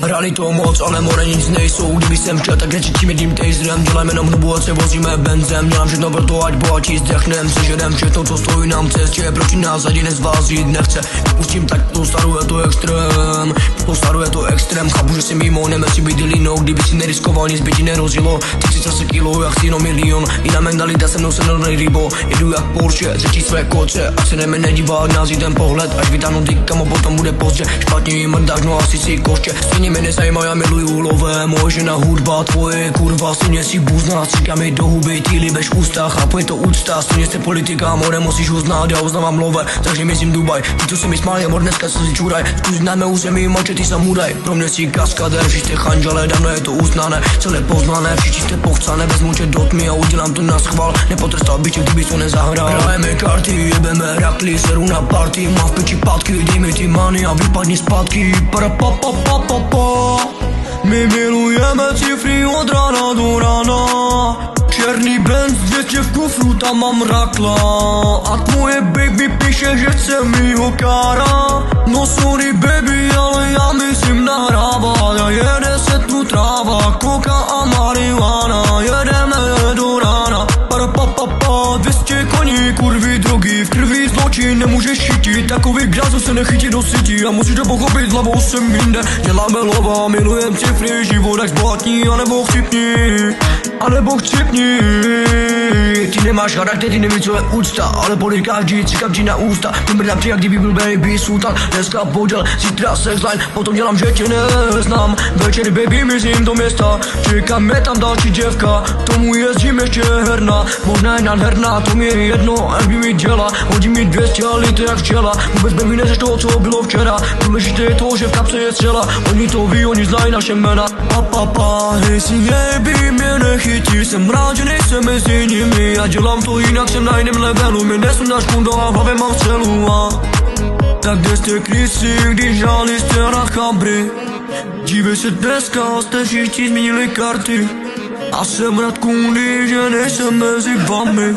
Hráli to moc, ale more nic nejsou. Kdyby jsem chtěl, tak nečetím jedním taserem. Dělajme jenom hnubu, ať se vozíme benzem. Dělám všechno pro to, ať bohatí zdechnem. Sežerem všechno, co stojí nám v cestě. Proti nás ani z vás jít nechce. Pustím tak tu staru, je to extrém. Tu staru, je to extrém. Chápu, že si mimo, nemusí být linou. Kdyby si neriskoval, nic by ti nerozilo. Ty si zase kilo, já chci jenom milion. Jiná mentalita, se mnou se nejrybo. Jedu jak Porsche, řečí své koce. Ať se jdeme nedívat, nás jí ten pohled. Až vytáhnu ty kamo, potom bude pozdě. Špatně jim mrdáš, no asi si koště. Stejně mě nezajímá, já miluju lové. Moje žena hudba, tvoje kurva. Stejně si buzná, stříká mi do huby. Ty líbeš ústa, chápu, je to úcta. Stejně jste politika, more musíš uznat. Já uznávám lové, takže myslím Dubaj. Ty co se mi smáli, mor dneska se si čuraj. Zkusit na mé území, moče ty samuraj. Pro mě si kaskader, všichni jste chanžale. Dávno je to uznané, celé poznané. Všichni jste pochcané, vezmu tě do tmy a udělám to na schvál. Nepotrestal bych tě, kdyby to nezahrál. Hrajeme karty, jebeme rakly, seru na party. Mám v peči pátky, dej mi ty money a vypadni zpátky. Para pa pa pa pa pa. My milujeme cifry od rána do rána. Černý Benz, 200 v kufru, tam mám rakla. A tvoje baby píše, že chce mýho kára. No sorry baby, ale já myslím nahrávat. A jede se tu tráva, koka a marihuana. Jedeme do rána, para pa pa pa. 200 koní, kurvy, drogy, v krvi zločin nemůžeš chytit. Takový grázu se nechytí do sítí a musíš to pochopit, hlavou jsem jinde. Děláme lova, milujem cifry, život jak zbohatní, anebo chcipni. Anebo chcipni. Ty nemáš charakter, ty nevíš, co je úcta. Ale polikáš žít, cikám ti na ústa. Vymrdám ti, jak kdyby byl baby sultan. Dneska podel, zítra sexline, potom dělám, že tě neznám. Večer baby myslím do města, čekáme tam další děvka. Tomu jezdím ještě herna, možná je nádherná, to mi je jedno, jak by mi děla. Hodí mi 200 litr jak včela, vůbec baby neřeš toho, co bylo včera. Důležité je to, že v kapse je střela, oni to ví, oni znají naše jména. Pa, jestli baby mě nechytí, jsem rád, že nejsem mezi nimi. Já dělám to jinak, jsem na jiném levelu, mi nesundáš kundo a v hlavě mám střelu. Tak kde jste krysy, když žádný jste na chabry. Dívej se dneska, jste všichni změnili karty. A jsem rád kudy, že nejsem mezi vami.